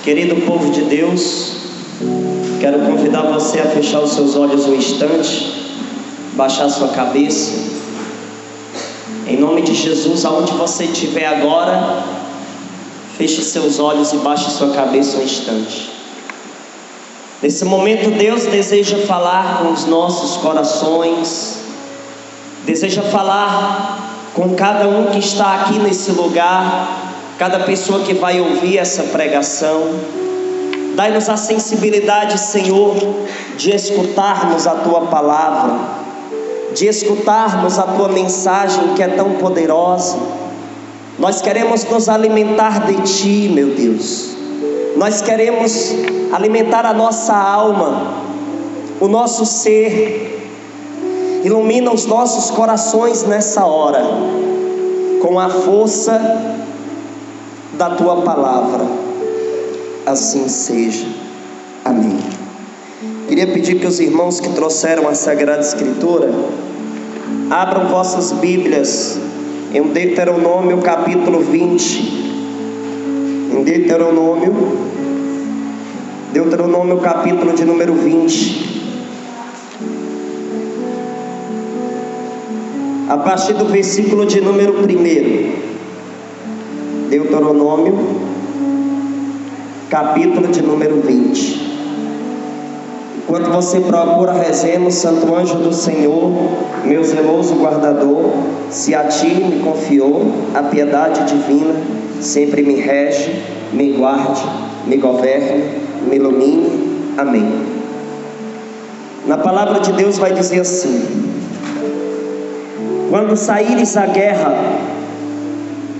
Querido povo de Deus, quero convidar você a fechar os seus olhos um instante, baixar sua cabeça. Em nome de Jesus, aonde você estiver agora, feche seus olhos e baixe sua cabeça um instante. Nesse momento Deus deseja falar com os nossos corações, deseja falar com cada um que está aqui nesse lugar, cada pessoa que vai ouvir essa pregação. Dai-nos a sensibilidade, Senhor, de escutarmos a Tua palavra, de escutarmos a Tua mensagem que é tão poderosa. Nós queremos nos alimentar de Ti, meu Deus. Nós queremos alimentar a nossa alma, o nosso ser. Ilumina os nossos corações nessa hora, com a força da Tua palavra. Assim seja. Amém. Queria pedir que os irmãos que trouxeram a Sagrada Escritura abram vossas Bíblias em Deuteronômio capítulo 20. Em Deuteronômio capítulo de número 20. A partir do versículo de número 1. Deuteronômio capítulo de número 20. Enquanto você procura, rezemos: Santo anjo do Senhor, meu zeloso guardador, se a Ti me confiou a piedade divina, sempre me rege, me guarde, me governe, me ilumine. Amém. Na palavra de Deus vai dizer assim: quando saíres à guerra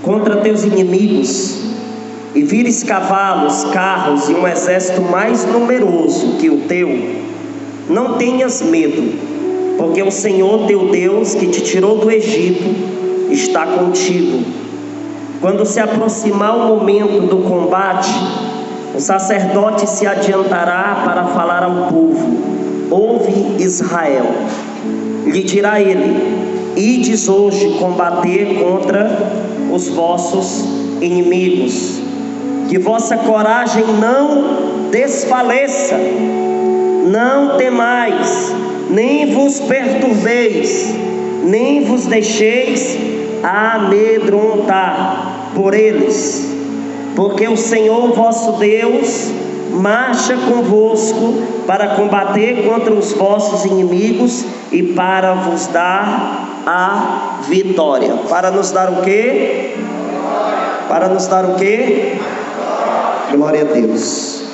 contra teus inimigos, e vires cavalos, carros e um exército mais numeroso que o teu, não tenhas medo, porque o Senhor teu Deus, que te tirou do Egito, está contigo. Quando se aproximar o momento do combate, o sacerdote se adiantará para falar ao povo: ouve, Israel. Lhe dirá ele: ides hoje combater contra os vossos inimigos. Que vossa coragem não desfaleça, não temais, nem vos perturbeis, nem vos deixeis amedrontar por eles, porque o Senhor vosso Deus marcha convosco para combater contra os vossos inimigos e para vos dar a vitória. Para nos dar o quê? Para nos dar o quê? Glória a Deus.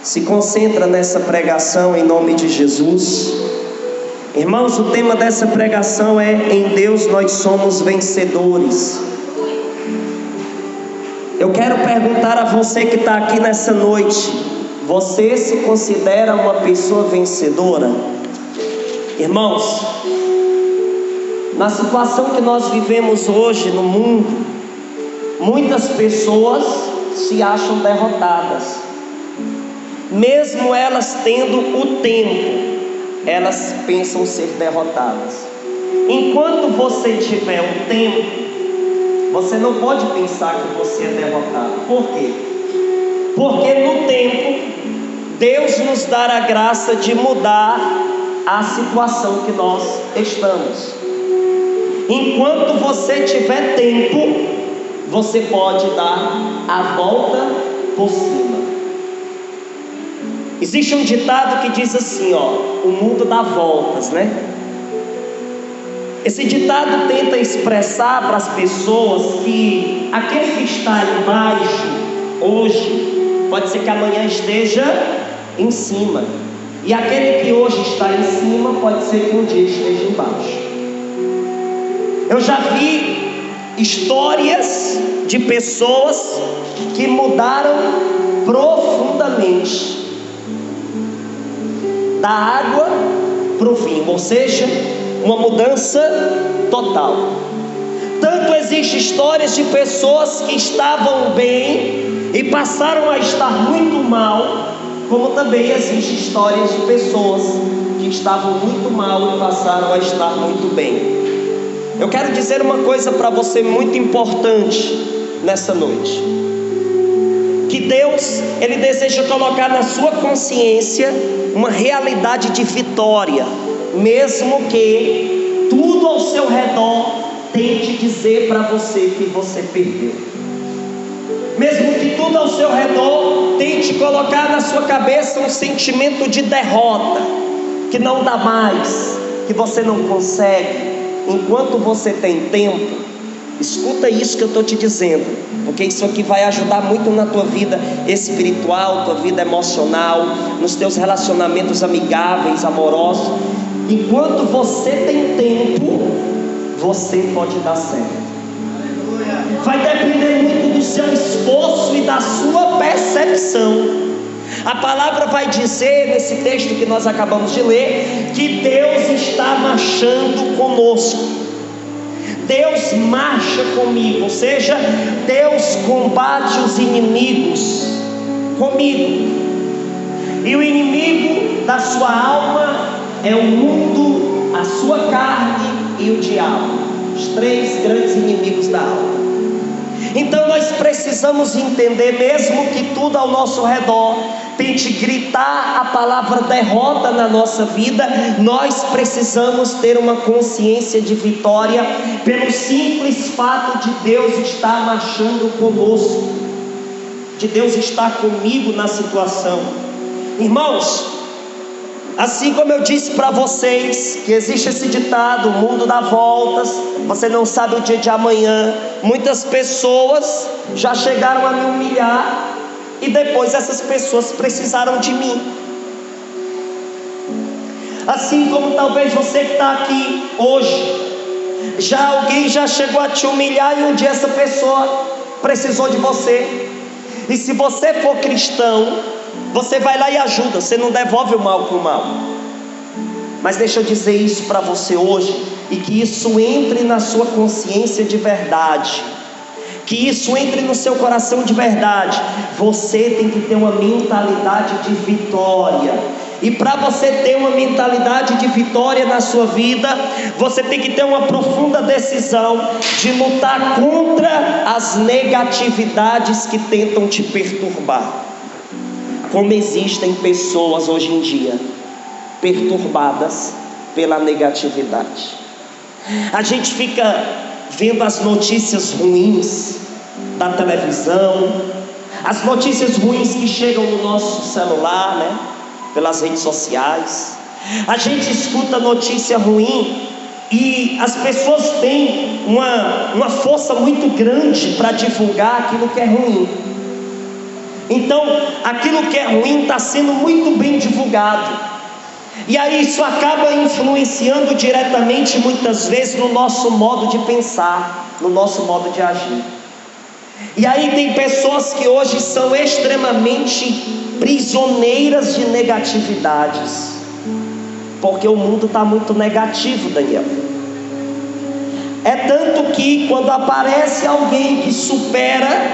Se concentra nessa pregação em nome de Jesus. Irmãos, o tema dessa pregação é: em Deus nós somos vencedores. Eu quero perguntar a você que está aqui nessa noite: você se considera uma pessoa vencedora? Irmãos, na situação que nós vivemos hoje no mundo, muitas pessoas se acham derrotadas. Mesmo elas tendo o tempo, elas pensam ser derrotadas. Enquanto você tiver o tempo, você não pode pensar que você é derrotado. Por quê? Porque no tempo Deus nos dá a graça de mudar a situação que nós estamos. Enquanto você tiver tempo, você pode dar a volta por cima. Existe um ditado que diz assim, o mundo dá voltas, né? Esse ditado tenta expressar para as pessoas que aquele que está embaixo hoje, pode ser que amanhã esteja em cima, e aquele que hoje está em cima, pode ser que um dia esteja embaixo. Eu já vi histórias de pessoas que mudaram profundamente da água para o vinho, ou seja, uma mudança total. Tanto existem histórias de pessoas que estavam bem e passaram a estar muito mal, como também existem histórias de pessoas que estavam muito mal e passaram a estar muito bem. Eu quero dizer uma coisa para você muito importante nessa noite: que que Deus, Ele deseja colocar na sua consciência uma realidade de vitória, mesmo que tudo ao seu redor tente dizer para você que você perdeu, mesmo que tudo ao seu redor tente colocar na sua cabeça um sentimento de derrota, que não dá mais, que você não consegue. Enquanto você tem tempo, escuta isso que eu estou te dizendo, porque isso aqui vai ajudar muito na tua vida espiritual, tua vida emocional, nos teus relacionamentos amigáveis, amorosos. Enquanto você tem tempo, você pode dar certo. Vai depender muito do seu esforço e da sua percepção. A palavra vai dizer nesse texto que nós acabamos de ler, que Deus está marchando conosco. Deus marcha comigo, ou seja, Deus combate os inimigos comigo. E o inimigo da sua alma é o mundo, a sua carne e o diabo, os três grandes inimigos da alma. Então nós precisamos entender, mesmo que tudo ao nosso redor tente gritar a palavra derrota na nossa vida, nós precisamos ter uma consciência de vitória, pelo simples fato de Deus estar marchando conosco, de Deus estar comigo na situação. Irmãos, assim como eu disse para vocês que existe esse ditado, o mundo dá voltas, você não sabe o dia de amanhã. Muitas pessoas já chegaram a me humilhar e depois essas pessoas precisaram de mim. Assim como talvez você que está aqui hoje, alguém já chegou a te humilhar e um dia essa pessoa precisou de você. E se você for cristão, você vai lá e ajuda, você não devolve o mal com o mal. Mas deixa eu dizer isso para você hoje, e que isso entre na sua consciência de verdade, que isso entre no seu coração de verdade. Você tem que ter uma mentalidade de vitória. E para você ter uma mentalidade de vitória na sua vida, você tem que ter uma profunda decisão de lutar contra as negatividades que tentam te perturbar. Como existem pessoas hoje em dia perturbadas pela negatividade. A gente fica vendo as notícias ruins da televisão, as notícias ruins que chegam no nosso celular, né? Pelas redes sociais. A gente escuta notícia ruim e as pessoas têm uma força muito grande para divulgar aquilo que é ruim. Então, aquilo que é ruim está sendo muito bem divulgado. E aí isso acaba influenciando diretamente, muitas vezes, no nosso modo de pensar, no nosso modo de agir. E aí tem pessoas que hoje são extremamente prisioneiras de negatividades, porque o mundo está muito negativo, Daniel. É tanto que quando aparece alguém que supera,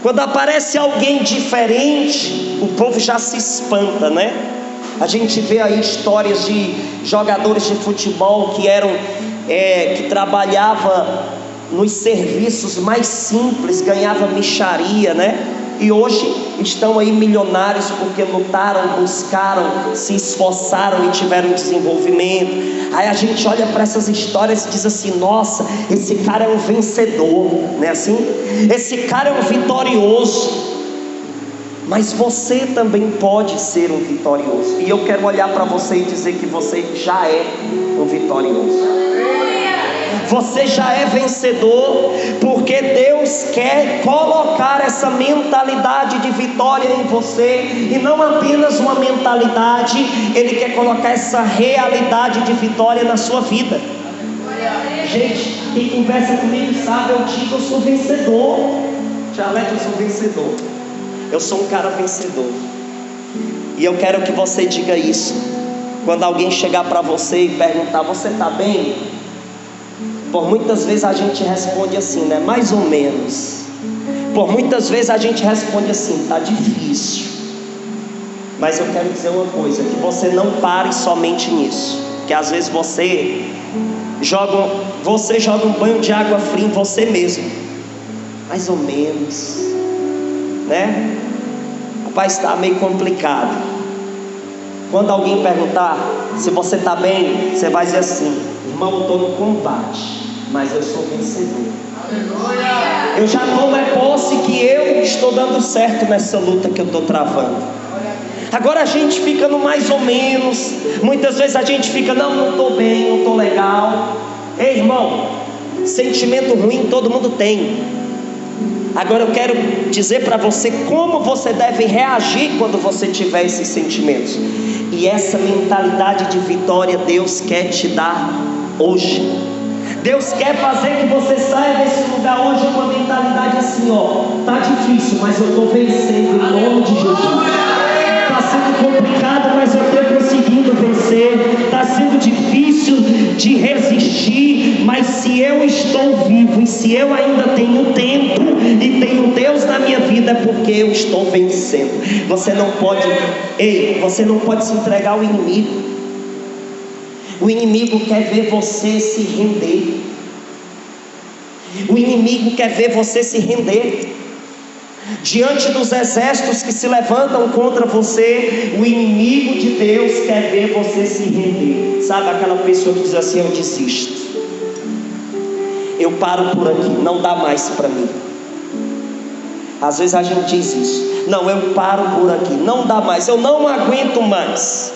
quando aparece alguém diferente, o povo já se espanta, né? A gente vê aí histórias de jogadores de futebol que trabalhavam nos serviços mais simples, ganhava mixaria, né? E hoje estão aí milionários porque lutaram, buscaram, se esforçaram e tiveram desenvolvimento. Aí a gente olha para essas histórias e diz assim: nossa, esse cara é um vencedor, não é assim? Esse cara é um vitorioso. Mas você também pode ser um vitorioso. E eu quero olhar para você e dizer que você já é um vitorioso. Você já é vencedor, porque Deus quer colocar essa mentalidade de vitória em você, e não apenas uma mentalidade, Ele quer colocar essa realidade de vitória na sua vida. Gente, quem conversa comigo sabe, eu digo, eu sou vencedor. Tialete, eu sou vencedor. Eu sou um cara vencedor. E eu quero que você diga isso. Quando alguém chegar para você e perguntar: você está bem? Por muitas vezes a gente responde assim, né? Mais ou menos. Por muitas vezes a gente responde assim: está difícil. Mas eu quero dizer uma coisa: que você não pare somente nisso. Que às vezes você joga um banho de água fria em você mesmo. Mais ou menos. né? Rapaz, está meio complicado. Quando alguém perguntar se você está bem, você vai dizer assim: irmão, eu estou no combate, mas eu sou vencedor. Eu já tomo posse que eu estou dando certo nessa luta que eu estou travando. Agora a gente fica no mais ou menos. Muitas vezes a gente fica: não estou bem, não estou legal. Ei, irmão, sentimento ruim todo mundo tem. Agora eu quero dizer para você como você deve reagir quando você tiver esses sentimentos. E essa mentalidade de vitória Deus quer te dar hoje. Deus quer fazer que você saia desse lugar hoje com a mentalidade assim: ó, tá difícil, mas eu estou vencendo em nome de Jesus. Está sendo complicado, mas eu estou conseguindo vencer. Está sendo difícil de resistir, mas se eu estou vivo e se eu ainda tenho tempo e tenho Deus na minha vida, é porque eu estou vencendo. Você não pode se entregar ao inimigo. O inimigo quer ver você se render. O inimigo quer ver você se render. Diante dos exércitos que se levantam contra você, o inimigo de Deus quer ver você se render. Sabe aquela pessoa que diz assim: eu desisto, eu paro por aqui, não dá mais para mim. Às vezes a gente diz isso: não, eu paro por aqui, não dá mais, eu não aguento mais.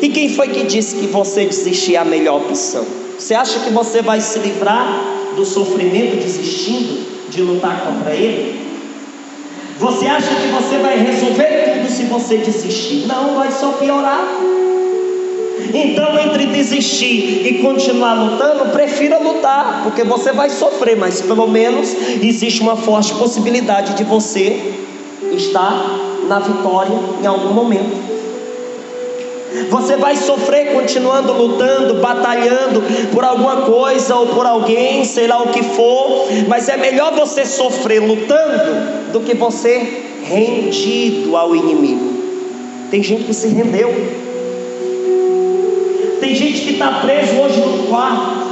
E quem foi que disse que você desistir é a melhor opção? Você acha que você vai se livrar do sofrimento desistindo de lutar contra ele? Você acha que você vai resolver tudo se você desistir? Não, vai só piorar. Então, entre desistir e continuar lutando, prefira lutar, porque você vai sofrer, mas pelo menos existe uma forte possibilidade de você estar na vitória em algum momento. Você vai sofrer continuando lutando, batalhando por alguma coisa ou por alguém, sei lá o que for, mas é melhor você sofrer lutando do que você rendido ao inimigo. Tem gente que se rendeu. Tem gente que está preso hoje no quarto.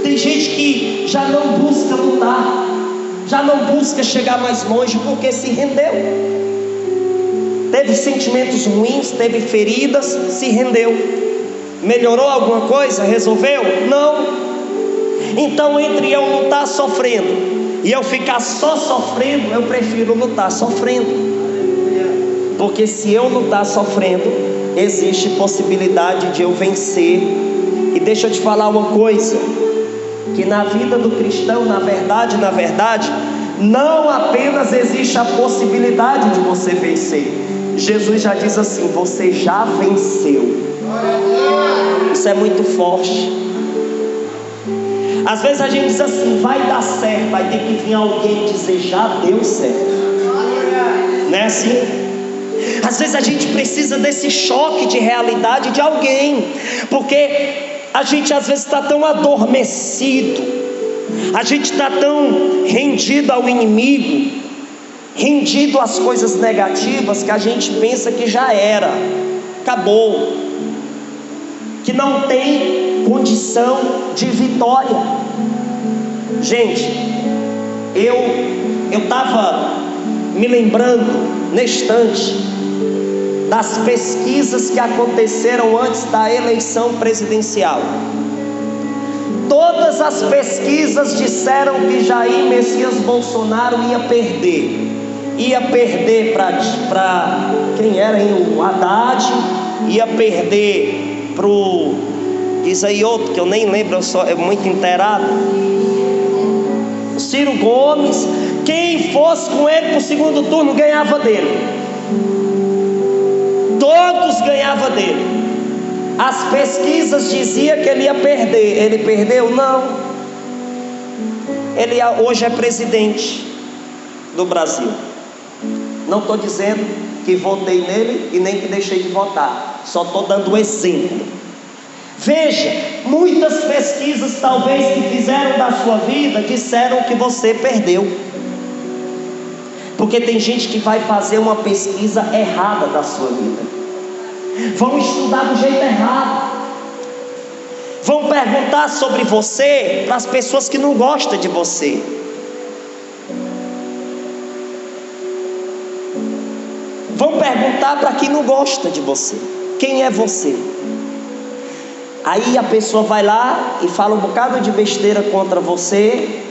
Tem gente que já não busca lutar, já não busca chegar mais longe porque se rendeu. Teve sentimentos ruins, teve feridas, se rendeu. Melhorou alguma coisa? Resolveu? Não. Então, entre eu lutar sofrendo e eu ficar só sofrendo, eu prefiro lutar sofrendo. Porque se eu lutar sofrendo, existe possibilidade de eu vencer. E deixa eu te falar uma coisa, que na vida do cristão, na verdade, não apenas existe a possibilidade de você vencer. Jesus já diz assim: você já venceu. Isso é muito forte. Às vezes a gente diz assim: vai dar certo, vai ter que vir alguém dizer: já deu certo. Não é assim? Às vezes a gente precisa desse choque de realidade de alguém, porque a gente às vezes está tão adormecido, a gente está tão rendido ao inimigo, rendido às coisas negativas, que a gente pensa que já era, acabou, que não tem condição de vitória. Gente, eu estava me lembrando neste instante das pesquisas que aconteceram antes da eleição presidencial. Todas as pesquisas disseram que Jair Messias Bolsonaro ia perder para quem era, o Haddad, ia perder para o, diz aí outro que eu nem lembro, eu sou muito inteirado, Ciro Gomes. Quem fosse com ele para o segundo turno ganhava dele, todos ganhavam dele. As pesquisas diziam que ele ia perder. Ele perdeu? Não. Ele hoje é presidente do Brasil. Não estou dizendo que votei nele e nem que deixei de votar, só estou dando um exemplo. Veja, muitas pesquisas talvez que fizeram da sua vida disseram que você perdeu, porque tem gente que vai fazer uma pesquisa errada da sua vida, vão estudar do jeito errado, vão perguntar sobre você para as pessoas que não gostam de você. Vão perguntar para quem não gosta de você: quem é você? Aí a pessoa vai lá e fala um bocado de besteira contra você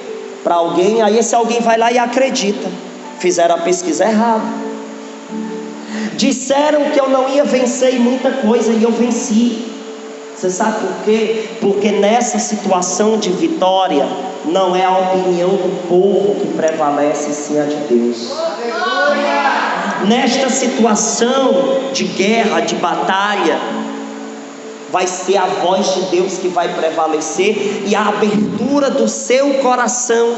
para alguém. Aí esse alguém vai lá e acredita. Fizeram a pesquisa errada. Disseram que eu não ia vencer em muita coisa, e eu venci. Você sabe por quê? Porque nessa situação de vitória, não é a opinião do povo que prevalece, sim a de Deus. Nesta situação de guerra, de batalha, vai ser a voz de Deus que vai prevalecer, e a abertura do seu coração,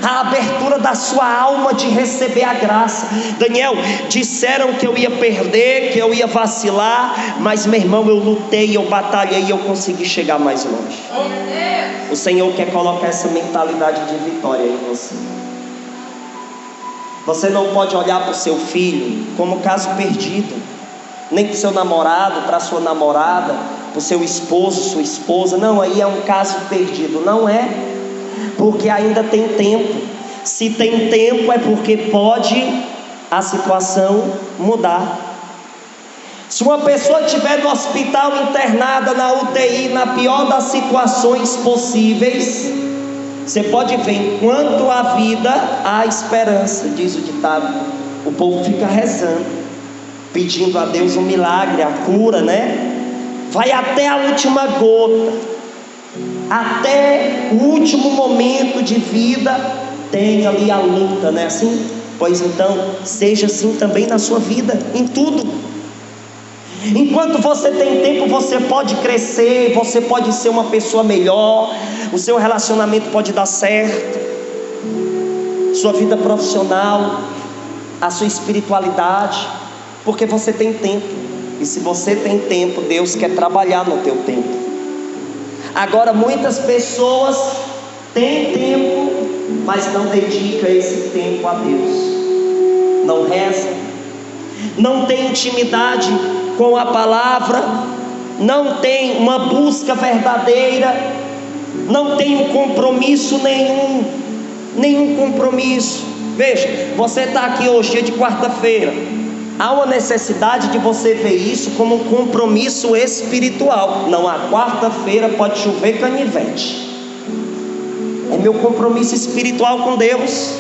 a abertura da sua alma de receber a graça. Daniel, disseram que eu ia perder, que eu ia vacilar, mas meu irmão, eu lutei, eu batalhei e eu consegui chegar mais longe. O Senhor quer colocar essa mentalidade de vitória em você. Você não pode olhar para o seu filho como caso perdido, nem para o seu namorado, para a sua namorada, para o seu esposo, sua esposa. Não, aí é um caso perdido. Não é, porque ainda tem tempo. Se tem tempo é porque pode a situação mudar. Se uma pessoa estiver no hospital internada, na UTI, na pior das situações possíveis, você pode ver, enquanto há vida, há esperança, diz o ditado. O povo fica rezando, pedindo a Deus um milagre, a cura, né? Vai até a última gota, até o último momento de vida, tem ali a luta, não é assim? Pois então, seja assim também na sua vida, em tudo. Enquanto você tem tempo, você pode crescer, você pode ser uma pessoa melhor, o seu relacionamento pode dar certo, sua vida profissional, a sua espiritualidade, porque você tem tempo. E se você tem tempo, Deus quer trabalhar no teu tempo. Agora, muitas pessoas têm tempo, mas não dedicam esse tempo a Deus. Não reza, não tem intimidade com a palavra, não tem uma busca verdadeira, não tem um compromisso nenhum compromisso. Veja, você está aqui hoje, dia de quarta-feira. Há uma necessidade de você ver isso como um compromisso espiritual. Não, a quarta-feira pode chover canivete. É meu compromisso espiritual com Deus.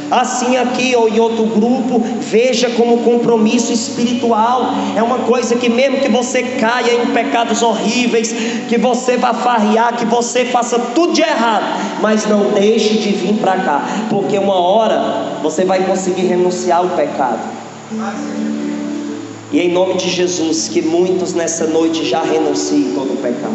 Assim aqui ou em outro grupo, veja como compromisso espiritual. É uma coisa que mesmo que você caia em pecados horríveis, que você vá farrear, que você faça tudo de errado, mas não deixe de vir para cá, porque uma hora você vai conseguir renunciar ao pecado. E em nome de Jesus, que muitos nessa noite já renunciem todo o pecado.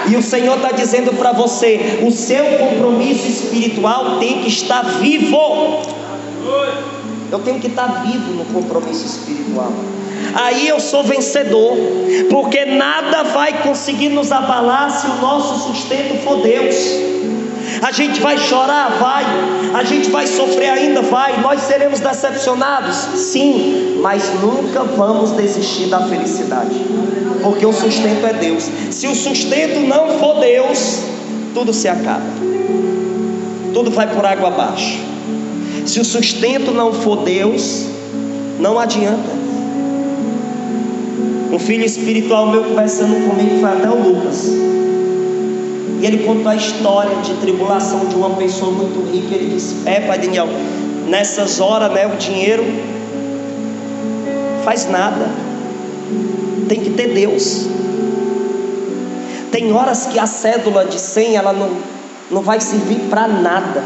E o Senhor está dizendo para você: o seu compromisso espiritual tem que estar vivo. Eu tenho que estar vivo no compromisso espiritual. Aí eu sou vencedor, porque nada vai conseguir nos abalar se o nosso sustento for Deus. A gente vai chorar? Vai. A gente vai sofrer ainda? Vai. Nós seremos decepcionados? Sim. Mas nunca vamos desistir da felicidade, porque o sustento é Deus. Se o sustento não for Deus, tudo se acaba, tudo vai por água abaixo. Se o sustento não for Deus, não adianta. Um filho espiritual meu conversando comigo foi até o Lucas, e ele contou a história de tribulação de uma pessoa muito rica. Ele disse: pai Daniel, nessas horas, né, o dinheiro faz nada, tem que ter Deus. Tem horas que a cédula de 100 ela não vai servir para nada.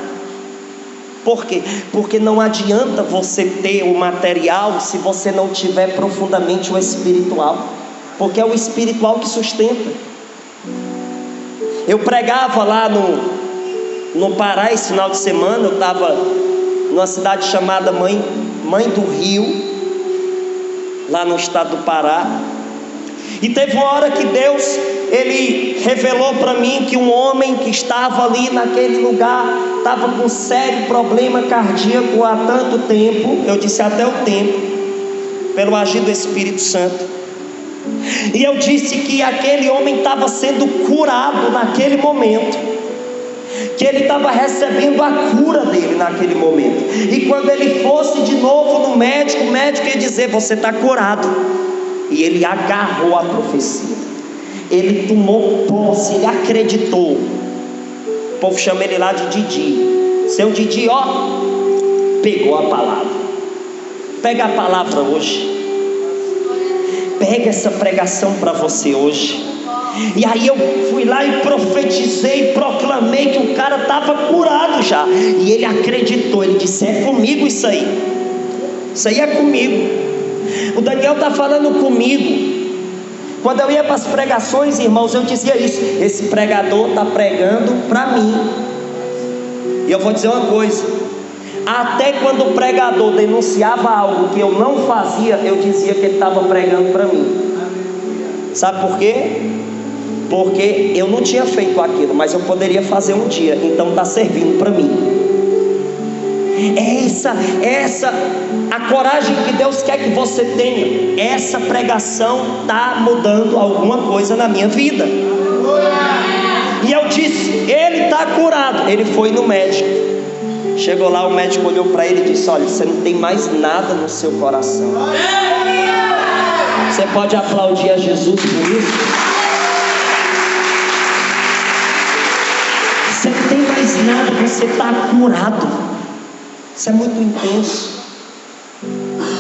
Por quê? Porque não adianta você ter o material se você não tiver profundamente o espiritual, porque é o espiritual que sustenta. Eu pregava lá no Pará esse final de semana. Eu estava numa cidade chamada Mãe do Rio, lá no estado do Pará. E teve uma hora que Deus, Ele revelou para mim que um homem que estava ali naquele lugar estava com sério problema cardíaco há tanto tempo. Eu disse até o tempo, pelo agir do Espírito Santo. E eu disse que aquele homem estava sendo curado naquele momento, que ele estava recebendo a cura dele naquele momento. E quando ele fosse de novo no médico, o médico ia dizer: você está curado. E ele agarrou a profecia, ele tomou posse, ele acreditou. O povo chama ele lá de Didi. Seu Didi, ó, pegou a palavra. Pega a palavra hoje. Pega essa pregação para você hoje. E aí eu fui lá e profetizei, proclamei que o cara estava curado já. E ele acreditou, ele disse: é comigo isso aí. Isso aí é comigo. O Daniel está falando comigo. Quando eu ia para as pregações, irmãos, eu dizia isso: esse pregador está pregando para mim. E eu vou dizer uma coisa: até quando o pregador denunciava algo que eu não fazia, eu dizia que ele estava pregando para mim. Sabe por quê? Porque eu não tinha feito aquilo, mas eu poderia fazer um dia, então está servindo para mim. Essa a coragem que Deus quer que você tenha. Essa pregação está mudando alguma coisa na minha vida. E eu disse: ele está curado. Ele foi no médico. Chegou lá, o médico olhou para ele e disse: olha, você não tem mais nada no seu coração. Você pode aplaudir a Jesus por isso? Você não tem mais nada, você está curado. Isso é muito intenso.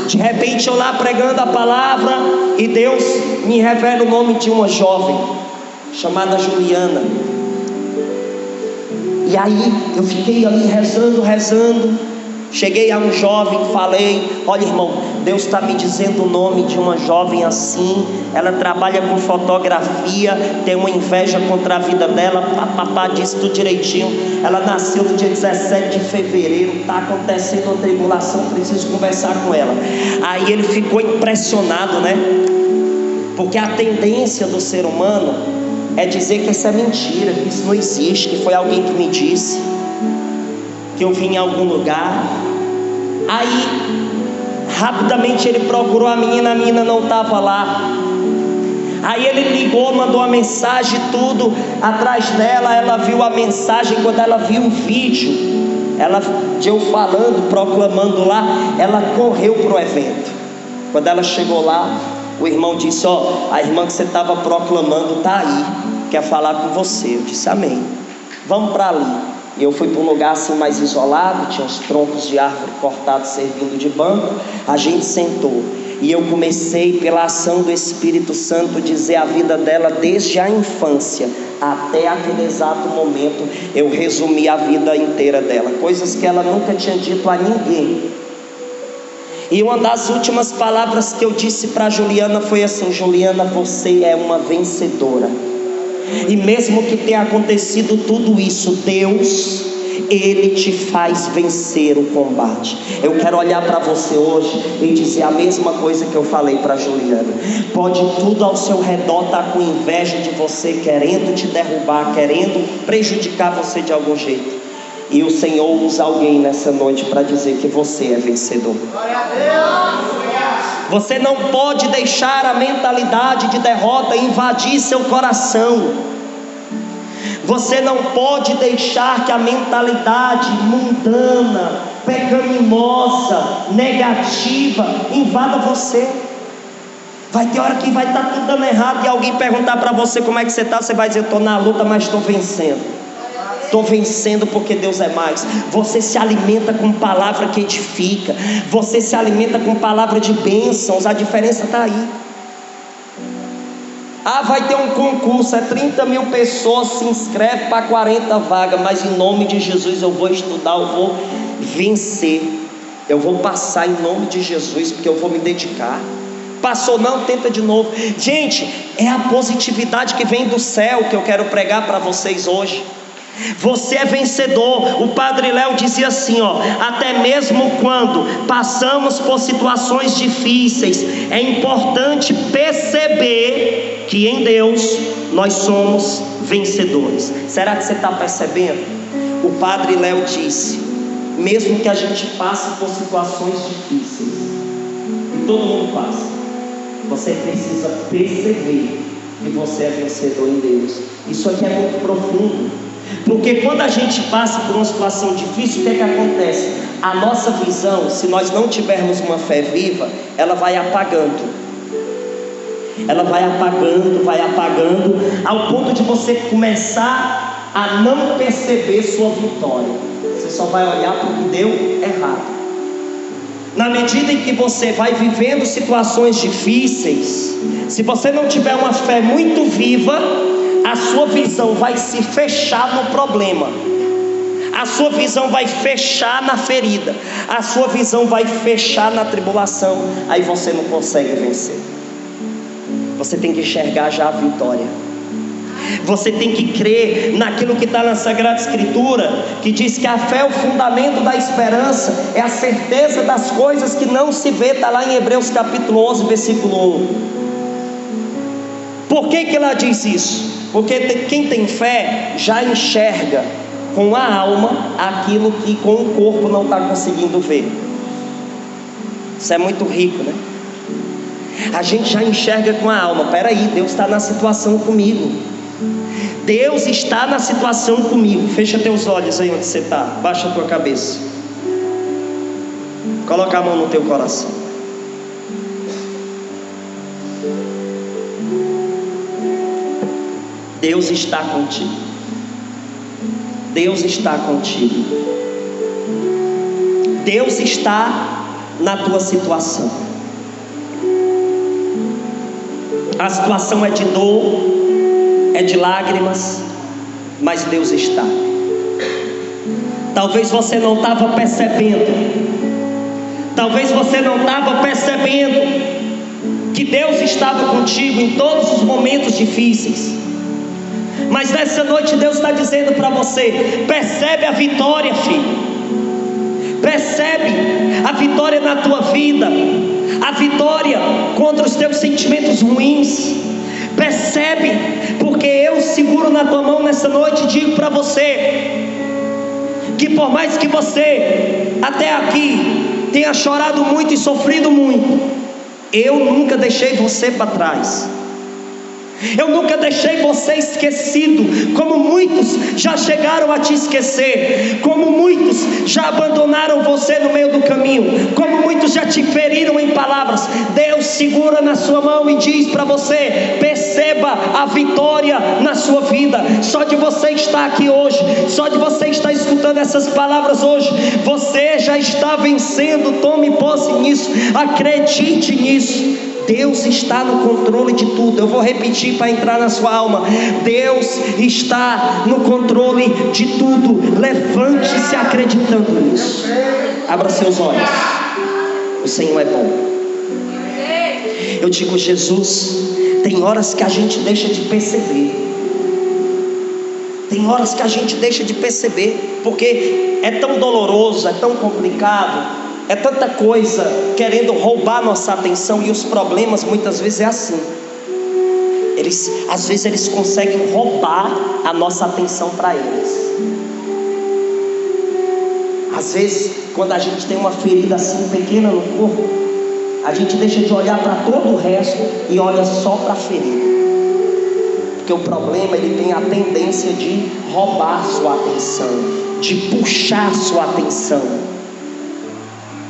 De repente eu lá pregando a palavra, e Deus me revela o nome de uma jovem chamada Juliana. E aí eu fiquei ali rezando. Cheguei a um jovem, falei: olha, irmão, Deus está me dizendo o nome de uma jovem assim. Ela trabalha com fotografia, tem uma inveja contra a vida dela. Papá disse tudo direitinho. Ela nasceu no dia 17 de fevereiro. Está acontecendo uma tribulação, preciso conversar com ela. Aí ele ficou impressionado, né? Porque a tendência do ser humano é dizer que isso é mentira, que isso não existe, que foi alguém que me disse, que eu vim em algum lugar. Aí rapidamente ele procurou a menina não estava lá. Aí ele ligou, mandou uma mensagem, tudo atrás dela. Ela viu a mensagem. Quando ela viu o vídeo, de eu falando, proclamando lá, ela correu para o evento. Quando ela chegou lá, o irmão disse: ó, a irmã que você estava proclamando está aí, quer falar com você. Eu disse: amém, vamos para ali. E eu fui para um lugar assim mais isolado, tinha uns troncos de árvore cortados servindo de banco. A gente sentou e eu comecei, pela ação do Espírito Santo, dizer a vida dela desde a infância até aquele exato momento. Eu resumi a vida inteira dela, coisas que ela nunca tinha dito a ninguém. E uma das últimas palavras que eu disse para Juliana foi assim: Juliana, você é uma vencedora. E mesmo que tenha acontecido tudo isso, Deus, Ele te faz vencer o combate. Eu quero olhar para você hoje e dizer a mesma coisa que eu falei para Juliana. Pode tudo ao seu redor estar com inveja de você, querendo te derrubar, querendo prejudicar você de algum jeito. E o Senhor usa alguém nessa noite para dizer que você é vencedor. Glória a Deus. Você não pode deixar a mentalidade de derrota invadir seu coração. Você não pode deixar que a mentalidade mundana, pecaminosa, negativa invada você. Vai ter hora que vai estar tudo dando errado e alguém perguntar para você como é que você está, você vai dizer: estou na luta, mas estou vencendo. Estou vencendo porque Deus é mais. Você se alimenta com palavra que edifica. Você se alimenta com palavra de bênçãos. A diferença está aí. Ah, vai ter um concurso, 30 mil pessoas se inscrevem para 40 vagas. Mas em nome de Jesus eu vou estudar, eu vou vencer. Eu vou passar em nome de Jesus, porque eu vou me dedicar. Passou não, tenta de novo. Gente, é a positividade que vem do céu que eu quero pregar para vocês hoje. Você é vencedor. O Padre Léo dizia assim, ó: até mesmo quando passamos por situações difíceis, é importante perceber que em Deus nós somos vencedores. Será que você está percebendo? O Padre Léo disse: mesmo que a gente passe por situações difíceis, e todo mundo passa, você precisa perceber que você é vencedor em Deus. Isso aqui é muito profundo. Porque quando a gente passa por uma situação difícil, o que é que acontece? A nossa visão, se nós não tivermos uma fé viva, ela vai apagando. Ela vai apagando, ao ponto de você começar a não perceber sua vitória. Você só vai olhar para o que deu errado. Na medida em que você vai vivendo situações difíceis, se você não tiver uma fé muito viva, a sua visão vai se fechar no problema, a sua visão vai fechar na ferida, a sua visão vai fechar na tribulação. Aí você não consegue vencer. Você tem que enxergar já a vitória. Você tem que crer naquilo que está na Sagrada Escritura, que diz que a fé é o fundamento da esperança, é a certeza das coisas que não se vê. Está lá em Hebreus capítulo 11, versículo 1. Por que ela diz isso? Porque quem tem fé já enxerga com a alma aquilo que com o corpo não está conseguindo ver. Isso é muito rico, né? A gente já enxerga com a alma. Peraí, Deus está na situação comigo. Deus está na situação comigo. Fecha teus olhos aí onde você está. Baixa a tua cabeça. Coloca a mão no teu coração. Deus está contigo. Deus está contigo. Deus está na tua situação. A situação é de dor, é de lágrimas, mas Deus está. Talvez você não estava percebendo. Talvez você não estava percebendo que Deus estava contigo em todos os momentos difíceis. Mas nessa noite Deus está dizendo para você: percebe a vitória, filho. Percebe a vitória na tua vida, a vitória contra os teus sentimentos ruins. Percebe, porque eu seguro na tua mão nessa noite e digo para você que por mais que você até aqui tenha chorado muito e sofrido muito, eu nunca deixei você para trás. Eu nunca deixei você esquecido, como muitos já chegaram a te esquecer, como muitos já abandonaram você no meio do caminho, como muitos já te feriram em palavras. Deus segura na sua mão e diz para você: perceba a vitória na sua vida. Só de você estar aqui hoje, só de você estar escutando essas palavras hoje, você já está vencendo. Tome posse nisso, acredite nisso. Deus está no controle de tudo. Eu vou repetir para entrar na sua alma: Deus está no controle de tudo. Levante-se acreditando nisso. Abra seus olhos. O Senhor é bom. Eu digo, Jesus, tem horas que a gente deixa de perceber. Tem horas que a gente deixa de perceber, porque é tão doloroso, é tão complicado. É tanta coisa querendo roubar nossa atenção, e os problemas muitas vezes é assim. Às vezes eles conseguem roubar a nossa atenção para eles. Às vezes, quando a gente tem uma ferida assim pequena no corpo, a gente deixa de olhar para todo o resto e olha só para a ferida. Porque o problema, ele tem a tendência de roubar sua atenção, de puxar sua atenção.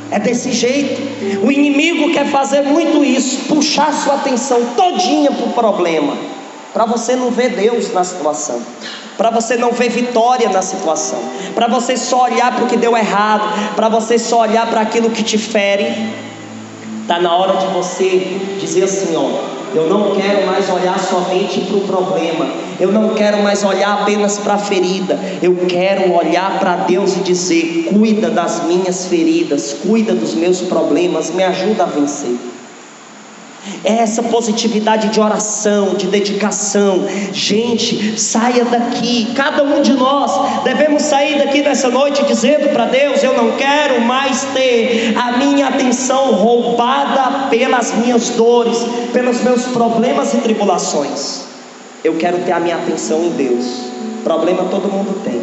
É desse jeito. O inimigo quer fazer muito isso, puxar sua atenção todinha para o problema, para você não ver Deus na situação, para você não ver vitória na situação, para você só olhar para o que deu errado, para você só olhar para aquilo que te fere. Está na hora de você dizer assim: ó, eu não quero mais olhar somente para o problema, eu não quero mais olhar apenas para a ferida, eu quero olhar para Deus e dizer: cuida das minhas feridas, cuida dos meus problemas, me ajuda a vencer. É essa positividade de oração, de dedicação. Gente, saia daqui. Cada um de nós devemos sair daqui nessa noite dizendo para Deus: eu não quero mais ter a minha atenção roubada pelas minhas dores, pelos meus problemas e tribulações. Eu quero ter a minha atenção em Deus. Problema todo mundo tem,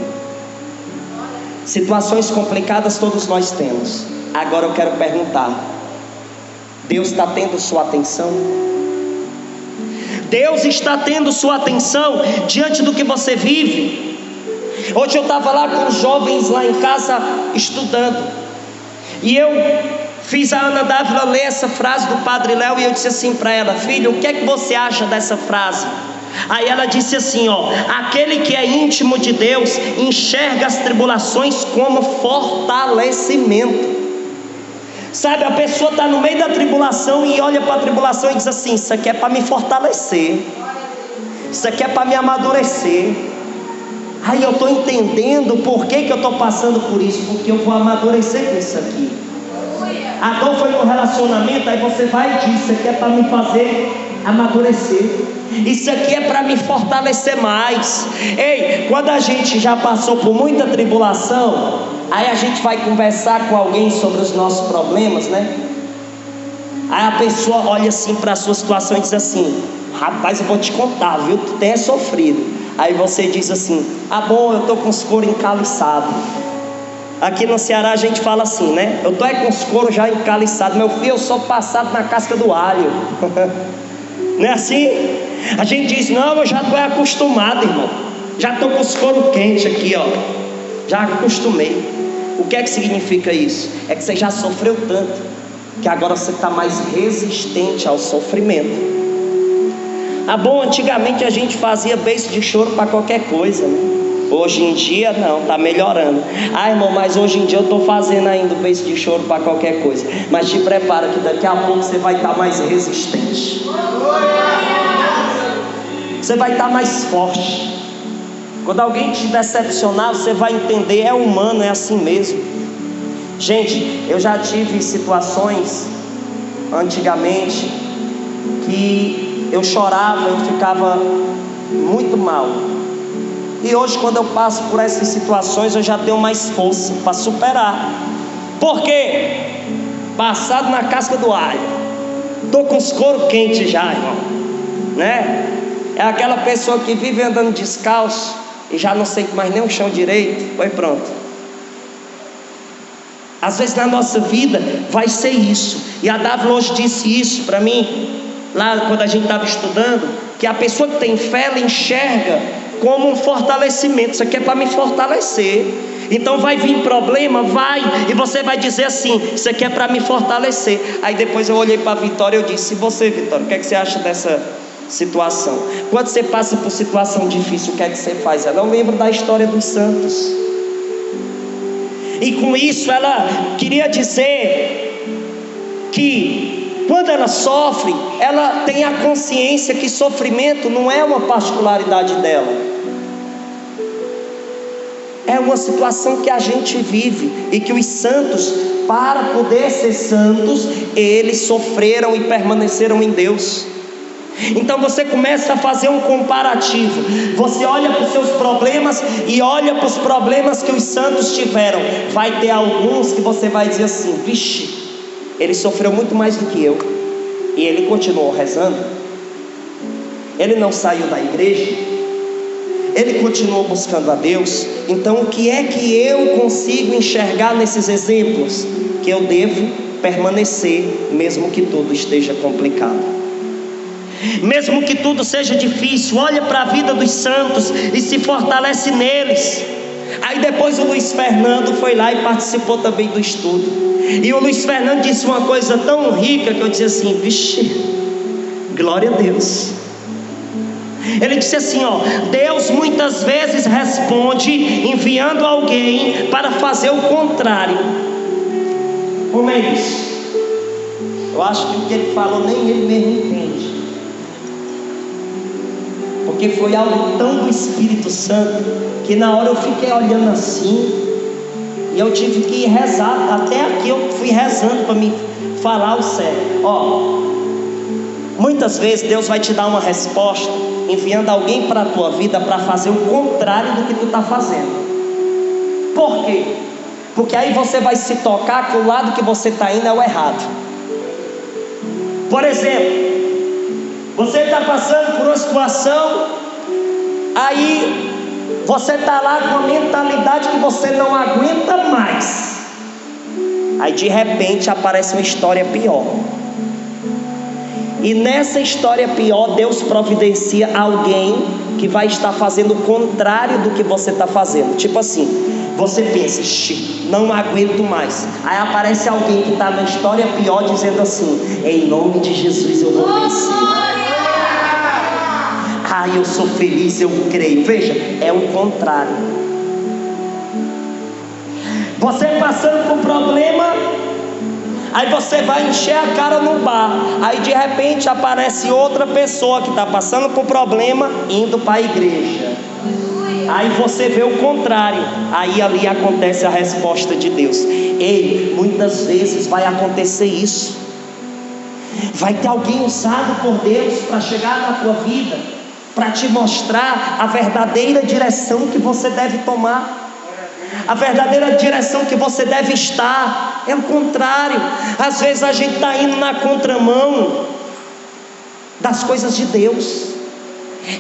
situações complicadas todos nós temos. Agora eu quero perguntar: Deus está tendo sua atenção? Deus está tendo sua atenção diante do que você vive? Hoje eu estava lá com os jovens lá em casa estudando, e eu fiz a Ana Dávila ler essa frase do Padre Léo, e eu disse assim para ela: filha, o que é que você acha dessa frase? Aí ela disse assim, aquele que é íntimo de Deus enxerga as tribulações como fortalecimento. Sabe, a pessoa está no meio da tribulação e olha para a tribulação e diz assim: isso aqui é para me fortalecer, isso aqui é para me amadurecer. Aí eu estou entendendo por que eu estou passando por isso, porque eu vou amadurecer com isso aqui. A dor foi no relacionamento, aí você vai e diz: isso aqui é para me fazer amadurecer, isso aqui é para me fortalecer mais. Ei, quando a gente já passou por muita tribulação, aí a gente vai conversar com alguém sobre os nossos problemas, né? Aí a pessoa olha assim para a sua situação e diz assim: rapaz, eu vou te contar, viu? Tu tem sofrido. Aí você diz assim: ah, bom, eu estou com os coros encaliçados. Aqui no Ceará a gente fala assim, né? Eu estou com os coros já encaliçados. Meu filho, eu sou passado na casca do alho. Não é assim? A gente diz: não, eu já estou acostumado, irmão. Já estou com os coros quentes aqui, ó. Já acostumei. O que é que significa isso? É que você já sofreu tanto, que agora você está mais resistente ao sofrimento. Ah, bom, antigamente a gente fazia beijo de choro para qualquer coisa, né? Hoje em dia não, está melhorando. Ah, irmão, mas hoje em dia eu estou fazendo ainda beijo de choro para qualquer coisa. Mas te prepara que daqui a pouco você vai estar mais resistente, você vai estar mais forte. Quando alguém te decepcionar, você vai entender: é humano, é assim mesmo. Gente, eu já tive situações antigamente que eu chorava, eu ficava muito mal. E hoje, quando eu passo por essas situações, eu já tenho mais força para superar. Por quê? Passado na casca do alho. Estou com os coros quentes já, irmão, né? É aquela pessoa que vive andando descalço e já não sente mais nem o chão direito. Foi pronto. Às vezes na nossa vida vai ser isso. E a Dávila hoje disse isso para mim, lá quando a gente estava estudando, que a pessoa que tem fé, ela enxerga como um fortalecimento. Isso aqui é para me fortalecer. Então vai vir problema, vai, e você vai dizer assim: isso aqui é para me fortalecer. Aí depois eu olhei para a Vitória e eu disse: e você, Vitória, o que é que você acha dessa situação? Quando você passa por situação difícil, o que é que você faz? Ela: eu lembro da história dos santos. E com isso ela queria dizer que quando ela sofre, ela tem a consciência que sofrimento não é uma particularidade dela, é uma situação que a gente vive, e que os santos, para poder ser santos, eles sofreram e permaneceram em Deus. Então você começa a fazer um comparativo. Você olha para os seus problemas e olha para os problemas que os santos tiveram. Vai ter alguns que você vai dizer assim: vixe, ele sofreu muito mais do que eu, e ele continuou rezando, ele não saiu da igreja, ele continuou buscando a Deus. Então o que é que eu consigo enxergar nesses exemplos? Que eu devo permanecer, mesmo que tudo esteja complicado, mesmo que tudo seja difícil. Olha para a vida dos santos e se fortalece neles. Aí depois o Luiz Fernando foi lá e participou também do estudo, e o Luiz Fernando disse uma coisa tão rica que eu disse assim: vixe, glória a Deus. Ele disse assim: Deus muitas vezes responde enviando alguém para fazer o contrário. Como é isso? Eu acho que o que ele falou nem ele mesmo entende, porque foi algo tão do Espírito Santo que na hora eu fiquei olhando assim, e eu tive que rezar. Até aqui eu fui rezando para me falar o certo. Muitas vezes Deus vai te dar uma resposta enviando alguém para a tua vida para fazer o contrário do que tu está fazendo. Por quê? Porque aí você vai se tocar que o lado que você está indo é o errado. Por exemplo, você está passando por uma situação, aí você está lá com a mentalidade que você não aguenta mais. Aí de repente aparece uma história pior, e nessa história pior Deus providencia alguém que que vai estar fazendo o contrário do que você está fazendo. Tipo assim, você pensa, não aguento mais. Aí aparece alguém que está na história pior dizendo assim: em nome de Jesus eu vou vencer. Eu sou feliz, eu creio. Veja, é o contrário. Você passando por problema, aí você vai encher a cara no bar, aí de repente aparece outra pessoa que está passando por problema, indo para a igreja. Aí você vê o contrário, aí ali acontece a resposta de Deus. Ei, muitas vezes vai acontecer isso. Vai ter alguém usado por Deus para chegar na tua vida, para te mostrar a verdadeira direção que você deve tomar, a verdadeira direção que você deve estar. É o contrário. Às vezes a gente está indo na contramão das coisas de Deus.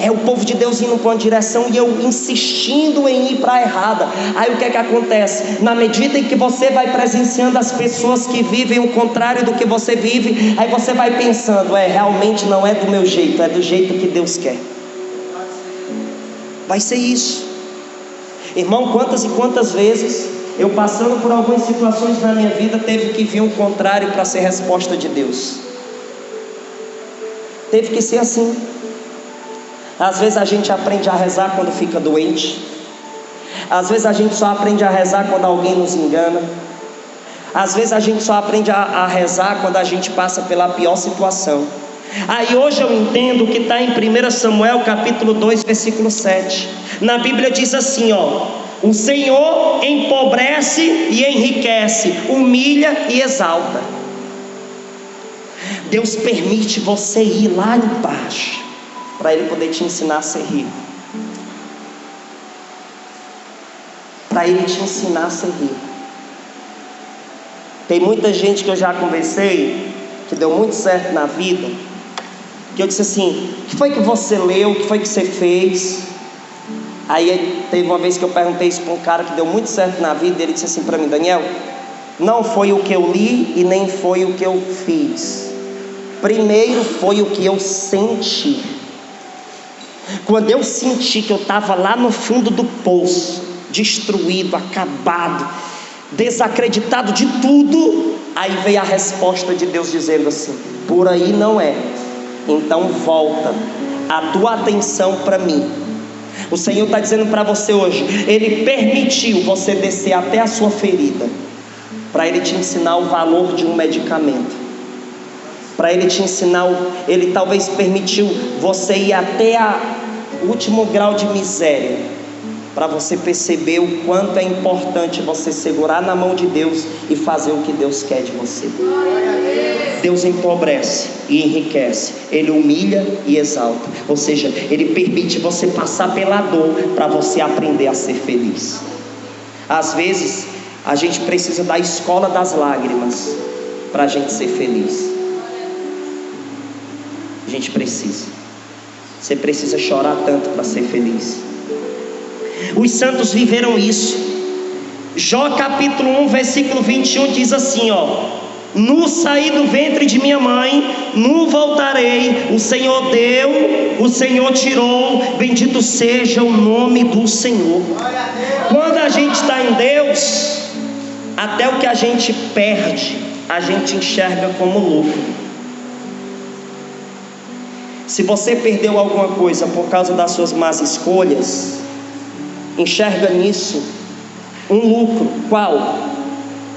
É o povo de Deus indo para uma direção e eu insistindo em ir para a errada. Aí o que é que acontece? Na medida em que você vai presenciando as pessoas que vivem o contrário do que você vive, aí você vai pensando: realmente não é do meu jeito, é do jeito que Deus quer. Vai ser isso. Irmão, quantas e quantas vezes eu, passando por algumas situações na minha vida, teve que vir o contrário para ser resposta de Deus. Teve que ser assim. Às vezes a gente aprende a rezar quando fica doente. Às vezes a gente só aprende a rezar quando alguém nos engana. Às vezes a gente só aprende a rezar quando a gente passa pela pior situação. Aí hoje eu entendo que está em 1 Samuel capítulo 2 versículo 7. Na Bíblia diz assim, o Senhor empobrece e enriquece, humilha e exalta. Deus permite você ir lá embaixo, para Ele poder te ensinar a ser rico, para Ele te ensinar a ser rico. Tem muita gente que eu já conversei, que deu muito certo na vida, que eu disse assim: o que foi que você leu, o que foi que você fez? Aí teve uma vez que eu perguntei isso para um cara que deu muito certo na vida, e ele disse assim para mim: Daniel, não foi o que eu li e nem foi o que eu fiz, primeiro foi o que eu senti. Quando eu senti que eu estava lá no fundo do poço, destruído, acabado, desacreditado de tudo, aí veio a resposta de Deus dizendo assim: por aí não é, então volta a tua atenção para mim. O Senhor está dizendo para você hoje: Ele permitiu você descer até a sua ferida, para Ele te ensinar o valor de um medicamento, para Ele te ensinar, Ele talvez permitiu você ir até o último grau de miséria, para você perceber o quanto é importante você segurar na mão de Deus e fazer o que Deus quer de você. Deus empobrece e enriquece, Ele humilha e exalta. Ou seja, Ele permite você passar pela dor para você aprender a ser feliz. Às vezes a gente precisa da escola das lágrimas para a gente ser feliz. A gente precisa. Você precisa chorar tanto para ser feliz. Os santos viveram isso. Jó capítulo 1 versículo 21 diz assim, nu saí do ventre de minha mãe, nu voltarei. O Senhor deu, o Senhor tirou, bendito seja o nome do Senhor. Quando a gente está em Deus, até o que a gente perde, a gente enxerga como lucro. Se você perdeu alguma coisa por causa das suas más escolhas, enxerga nisso um lucro. Qual?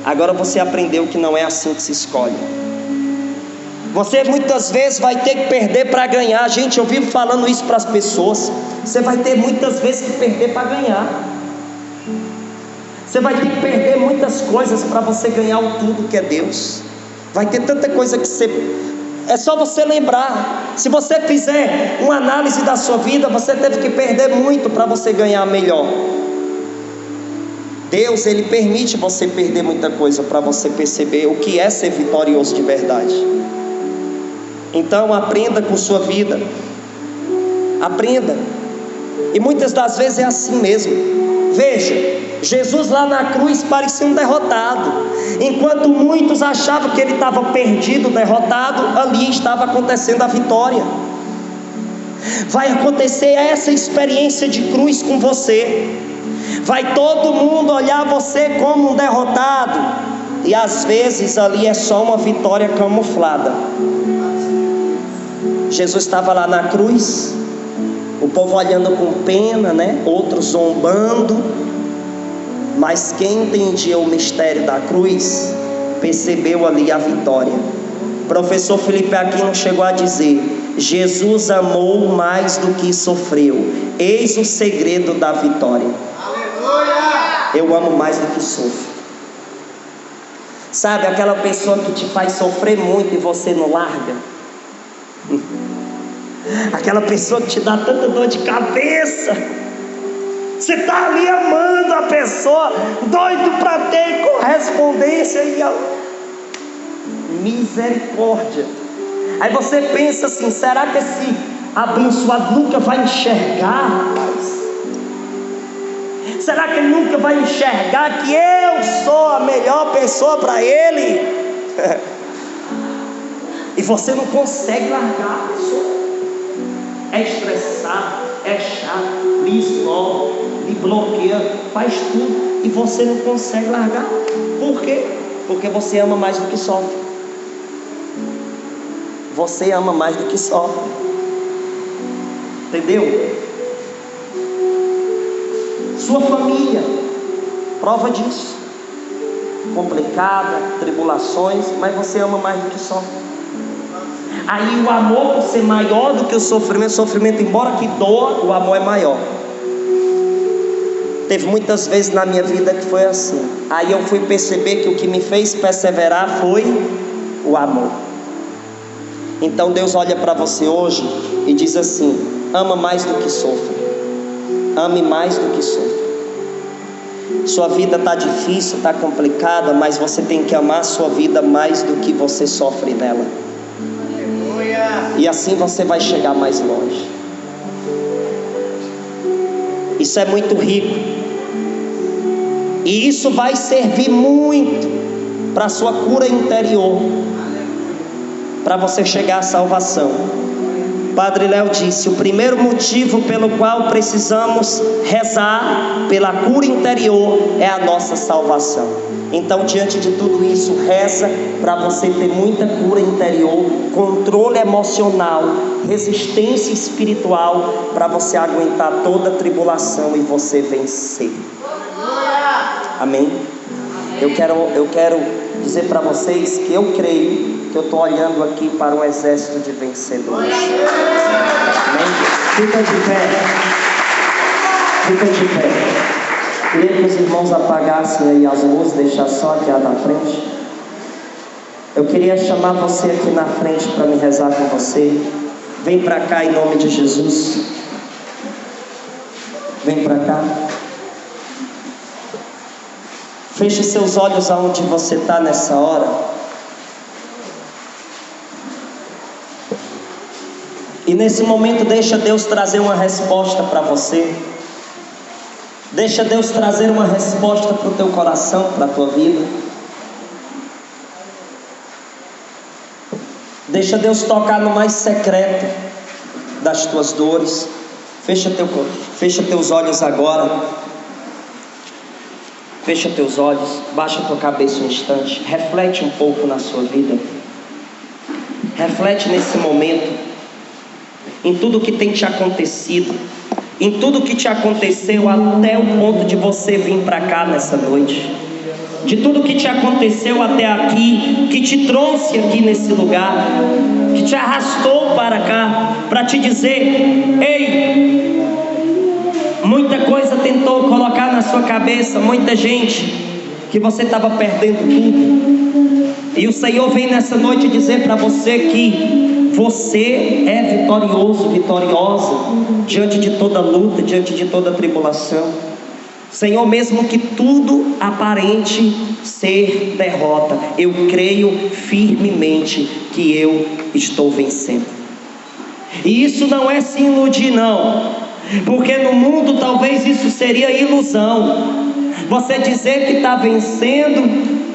Agora você aprendeu que não é assim que se escolhe. Você muitas vezes vai ter que perder para ganhar. Gente, eu vivo falando isso para as pessoas. Você vai ter muitas vezes que perder para ganhar. Você vai ter que perder muitas coisas para você ganhar o tudo que é Deus. Vai ter tanta coisa que você... É só você lembrar. Se você fizer uma análise da sua vida, você teve que perder muito para você ganhar melhor. Deus, Ele permite você perder muita coisa para você perceber o que é ser vitorioso de verdade. Então aprenda com sua vida. Aprenda. E muitas das vezes é assim mesmo. Veja, Jesus lá na cruz parecia um derrotado. Enquanto muitos achavam que ele estava perdido, derrotado, ali estava acontecendo a vitória. Vai acontecer essa experiência de cruz com você. Vai todo mundo olhar você como um derrotado, e às vezes ali é só uma vitória camuflada. Jesus estava lá na cruz, o povo olhando com pena, né? Outros zombando, mas quem entendia o mistério da cruz percebeu ali a vitória. O professor Felipe Aquino chegou a dizer: Jesus amou mais do que sofreu, eis o segredo da vitória. Aleluia! Eu amo mais do que sofro. Sabe aquela pessoa que te faz sofrer muito e você não larga? Aquela pessoa que te dá tanta dor de cabeça, você está ali amando a pessoa, doido para ter correspondência, e misericórdia. Aí você pensa assim: será que esse abençoado nunca vai enxergar, rapaz? Será que ele nunca vai enxergar que eu sou a melhor pessoa para ele? E você não consegue largar a pessoa. É estressado, é chato, lhe isola, lhe bloqueia, faz tudo, e você não consegue largar. Por quê? Porque você ama mais do que sofre. Você ama mais do que sofre. Entendeu? Sua família, prova disso. Complicada, tribulações, mas você ama mais do que sofre. Aí o amor, por ser maior do que o sofrimento, embora que doa, o amor é maior. Teve muitas vezes na minha vida que foi assim. Aí eu fui perceber que o que me fez perseverar foi o amor. Então Deus olha para você hoje e diz assim: ama mais do que sofre. Ame mais do que sofre. Sua vida está difícil, está complicada, mas você tem que amar a sua vida mais do que você sofre nela. E assim você vai chegar mais longe. Isso é muito rico. E isso vai servir muito para a sua cura interior, para você chegar à salvação. Padre Léo disse: o primeiro motivo pelo qual precisamos rezar pela cura interior é a nossa salvação. Então, diante de tudo isso, reza para você ter muita cura interior, controle emocional, resistência espiritual, para você aguentar toda a tribulação e você vencer. Amém? Eu quero dizer para vocês que eu creio que eu estou olhando aqui para um exército de vencedores. Amém? Fica de pé. Fica de pé. Queria que os irmãos apagassem aí as luzes, deixar só aqui na frente. Eu queria chamar você aqui na frente para me rezar com você. Vem para cá em nome de Jesus. Vem para cá. Feche seus olhos aonde você está nessa hora. E nesse momento deixa Deus trazer uma resposta para você. Deixa Deus trazer uma resposta para o teu coração, para a tua vida. Deixa Deus tocar no mais secreto das tuas dores. Fecha teus olhos agora. Fecha teus olhos, baixa tua cabeça um instante. Reflete um pouco na sua vida. Reflete nesse momento em tudo que tem te acontecido, em tudo que te aconteceu até o ponto de você vir para cá nessa noite, de tudo que te aconteceu até aqui, que te trouxe aqui nesse lugar, que te arrastou para cá, para te dizer: ei, muita coisa tentou colocar na sua cabeça, muita gente, que você estava perdendo tudo, e o Senhor vem nessa noite dizer para você que você é vitorioso, vitoriosa, diante de toda luta, diante de toda tribulação. Senhor, mesmo que tudo aparente ser derrota, eu creio firmemente que eu estou vencendo. E isso não é se iludir não, porque no mundo talvez isso seria ilusão. Você dizer que está vencendo,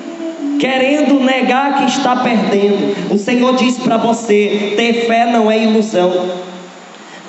querendo negar que está perdendo. O Senhor diz para você: ter fé não é ilusão.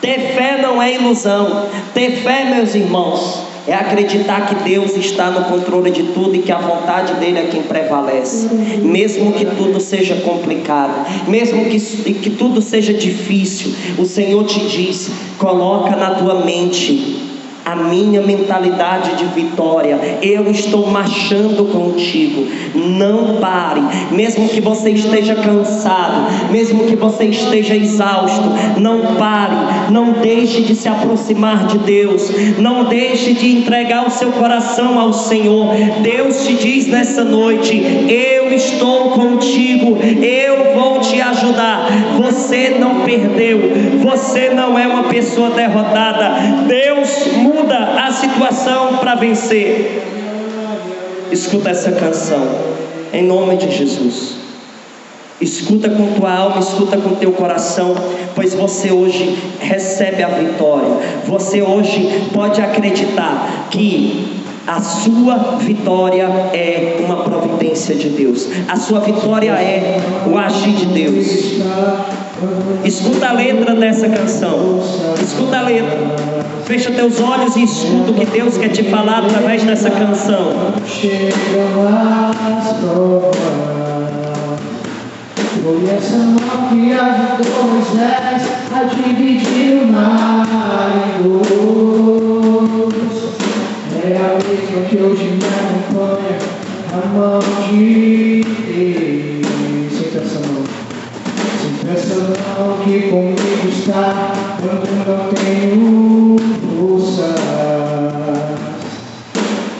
Ter fé não é ilusão. Ter fé, meus irmãos, é acreditar que Deus está no controle de tudo e que a vontade dele é quem prevalece. Mesmo que tudo seja complicado, mesmo que tudo seja difícil, o Senhor te diz: coloca na tua mente a minha mentalidade de vitória. Eu estou marchando contigo. Não pare. Mesmo que você esteja cansado, mesmo que você esteja exausto, não pare. Não deixe de se aproximar de Deus. Não deixe de entregar o seu coração ao Senhor. Deus te diz nessa noite: eu estou contigo. Eu vou te ajudar. Você não perdeu. Você não é uma pessoa derrotada. Deus muda a situação para vencer. Escuta essa canção em nome de Jesus. Escuta com tua alma, escuta com teu coração, pois você hoje recebe a vitória. Você hoje pode acreditar que a sua vitória é uma providência de Deus. A sua vitória é o agir de Deus. Escuta a letra dessa canção. Escuta a letra. Fecha teus olhos e escuta o que Deus quer te falar através dessa canção. Foi essa mão que ajudou Moisés a dividir o mar em dois. É a mesma que hoje me acompanha, a mão de Deus. Sinta essa mão. Sinta essa mão que comigo está quando não tenho força.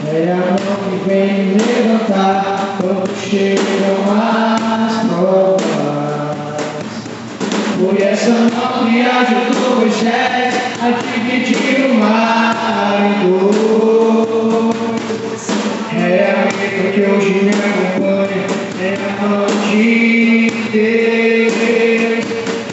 É a mão que vem me levantar quando chegam as provas. Foi essa mão que ajudou Moisés a dividir o mar em dois. É a mesma que hoje me acompanha, é a mão de Deus.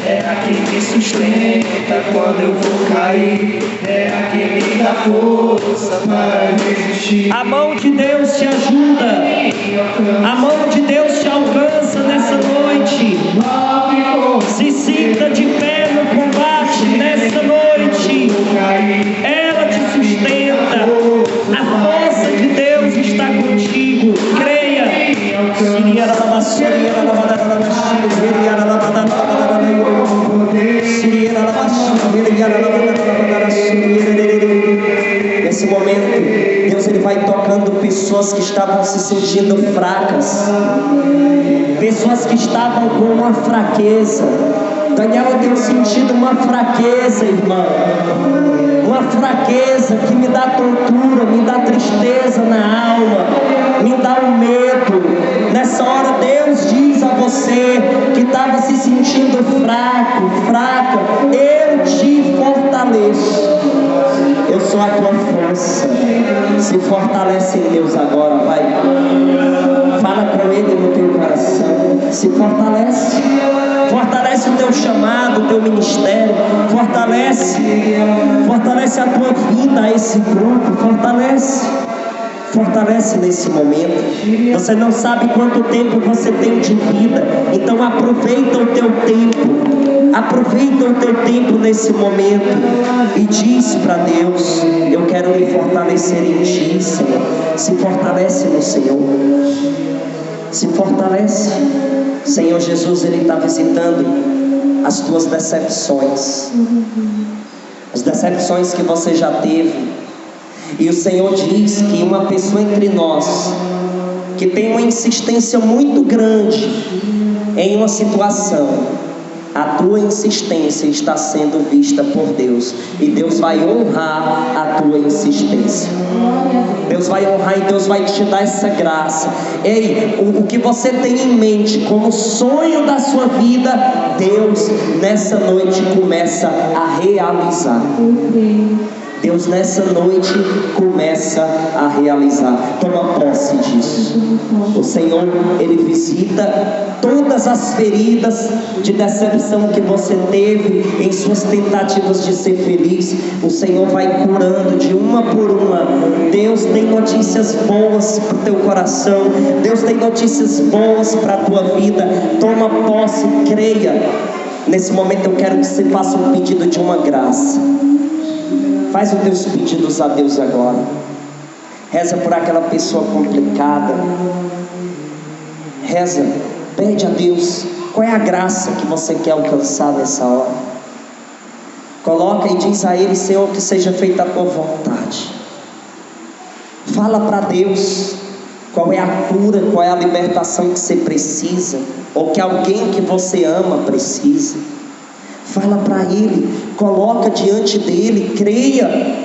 É a que me sustenta quando eu vou cair, é a que me dá força para resistir. A mão de Deus te ajuda. A mão de Deus te alcança nessa noite. Se sinta de pé no combate nessa noite. Ela te sustenta. A força de Deus está contigo. Creia. Nesse momento, Deus ele vai tocando pessoas que estavam se sentindo fracas, pessoas que estavam com uma fraqueza. Daniel, eu tenho sentido uma fraqueza, irmão, uma fraqueza que me dá tontura, me dá tristeza na alma, me dá um medo. Nessa hora Deus diz a você que estava se sentindo fraco, fraca: eu te fortaleço. Eu sou a tua força. Se fortalece em Deus agora, vai. Fala com Ele no teu coração. Se fortalece. Fortalece o teu chamado, o teu ministério. Fortalece. Fortalece a tua vida, a esse grupo. Fortalece. Fortalece nesse momento. Você não sabe quanto tempo você tem de vida, então aproveita o teu tempo. Aproveita o teu tempo nesse momento e diz para Deus: eu quero me fortalecer em Ti, Senhor. Se fortalece no Senhor. Se fortalece. Senhor Jesus, Ele está visitando as tuas decepções, as decepções que você já teve. E o Senhor diz que uma pessoa entre nós que tem uma insistência muito grande em uma situação, a tua insistência está sendo vista por Deus, e Deus vai honrar a tua insistência. Deus vai honrar e Deus vai te dar essa graça. Ei, o que você tem em mente como sonho da sua vida, Deus nessa noite começa a realizar. Deus nessa noite começa a realizar. Toma posse disso. O Senhor, Ele visita todas as feridas de decepção que você teve em suas tentativas de ser feliz. O Senhor vai curando de uma por uma. Deus tem notícias boas para o teu coração. Deus tem notícias boas para a tua vida. Toma posse, creia. Nesse momento eu quero que você faça um pedido de uma graça. Faz os teus pedidos a Deus agora. Reza por aquela pessoa complicada. Reza, pede a Deus qual é a graça que você quer alcançar nessa hora. Coloca e diz a Ele: Senhor, que seja feita a tua vontade. Fala para Deus qual é a cura, qual é a libertação que você precisa, ou que alguém que você ama precisa. Fala para Ele, coloca diante dEle, creia.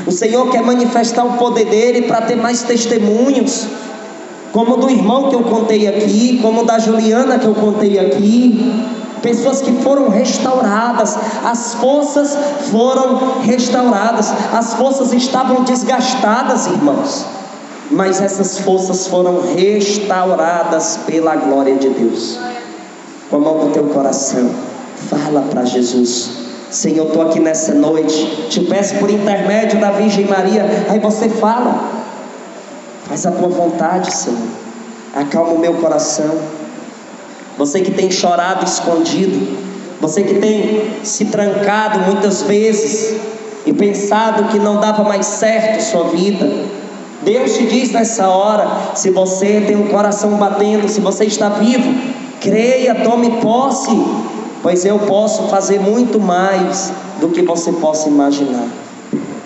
O Senhor quer manifestar o poder dEle para ter mais testemunhos, como do irmão que eu contei aqui, como da Juliana que eu contei aqui. Pessoas que foram restauradas, as forças foram restauradas. As forças estavam desgastadas, irmãos, mas essas forças foram restauradas pela glória de Deus. Com a mão no teu coração, fala para Jesus: Senhor, estou aqui nessa noite, te peço por intermédio da Virgem Maria. Aí você fala, faz a tua vontade, Senhor, acalma o meu coração. Você que tem chorado escondido, você que tem se trancado muitas vezes e pensado que não dava mais certo sua vida, Deus te diz nessa hora: se você tem um coração batendo, se você está vivo, creia, tome posse, pois eu posso fazer muito mais do que você possa imaginar.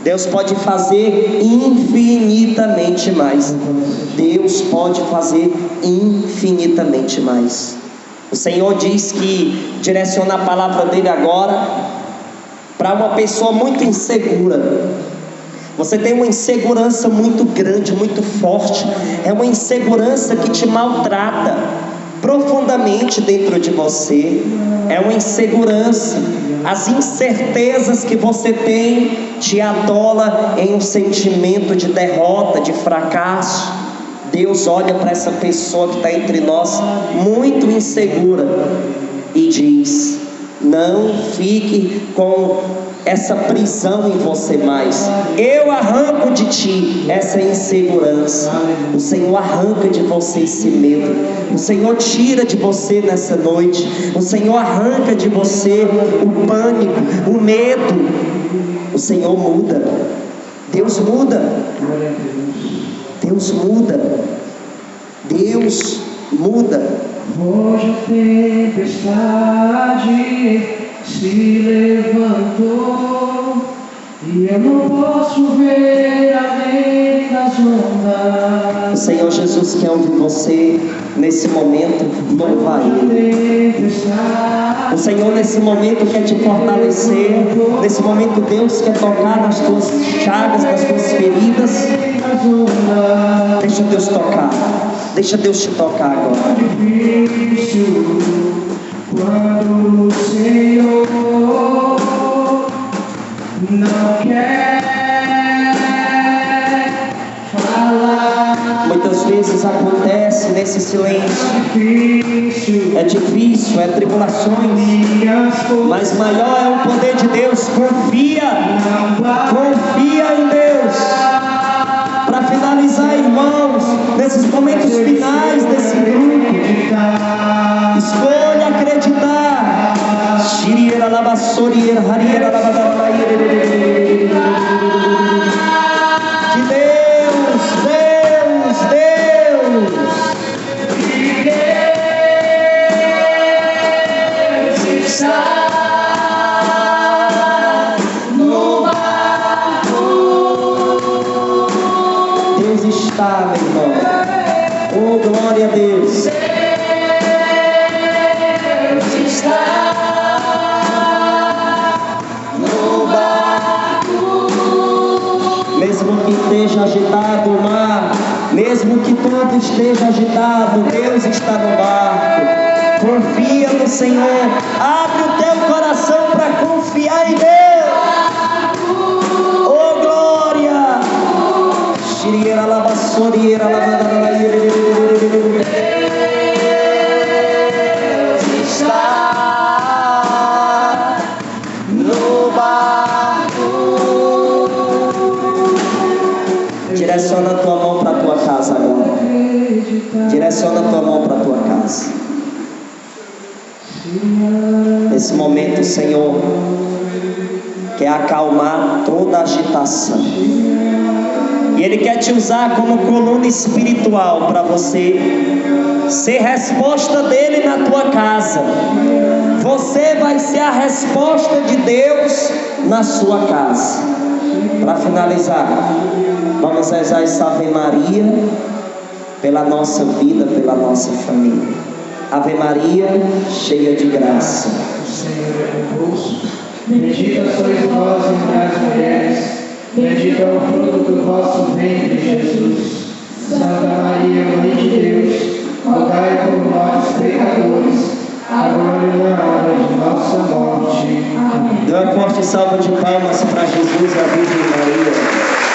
Deus pode fazer infinitamente mais. Deus pode fazer infinitamente mais. O Senhor diz que direciona a palavra dele agora para uma pessoa muito insegura. Você tem uma insegurança muito grande, muito forte. É uma insegurança que te maltrata profundamente dentro de você. É uma insegurança. As incertezas que você tem te atola em um sentimento de derrota, de fracasso. Deus olha para essa pessoa que está entre nós, muito insegura, e diz: não fique com essa prisão em você mais. Eu arranco de ti essa insegurança. O Senhor arranca de você esse medo. O Senhor tira de você nessa noite. O Senhor arranca de você o pânico, o medo. O Senhor muda. Deus muda. Deus muda. Deus muda. Hoje a tempestade se levantou e eu não posso ver além das ondas. O Senhor Jesus quer ouvir você nesse momento. Louva Ele. O Senhor nesse momento quer te fortalecer. Nesse momento Deus quer tocar nas tuas chagas, nas tuas feridas. Deixa Deus tocar. Deixa Deus te tocar agora. Quando o Senhor não quer falar, muitas vezes acontece nesse silêncio. É difícil, é tribulações, mas maior é o poder de Deus. Confia em Deus. Para finalizar, irmãos, nesses momentos finais desse grupo, escolha acreditar. Que Deus está no barco. Deus está, meu irmão. Oh, glória a Deus. Deus está no barco. Mesmo que esteja agitado o mar, mesmo que tudo esteja agitado, Deus está no barco. Confia no Senhor. Abre o teu coração para confiar em Deus. Oh, glória. Deus está no barco. Direciona a tua mão para a tua casa agora. Direciona a tua mão para a tua casa. Nesse momento o Senhor quer acalmar toda a agitação. E Ele quer te usar como coluna espiritual para você ser resposta dEle na tua casa. Você vai ser a resposta de Deus na sua casa. Para finalizar, vamos rezar essa Ave Maria pela nossa vida, pela nossa família. Ave Maria, cheia de graça. O Senhor é convosco. Bendita sois vós entre as mulheres, bendito é o fruto do vosso ventre, Jesus. Santa Maria, Mãe de Deus, rogai por nós, pecadores, agora e na hora de nossa morte. Amém. Dê uma forte salva de palmas para Jesus e a Virgem Maria.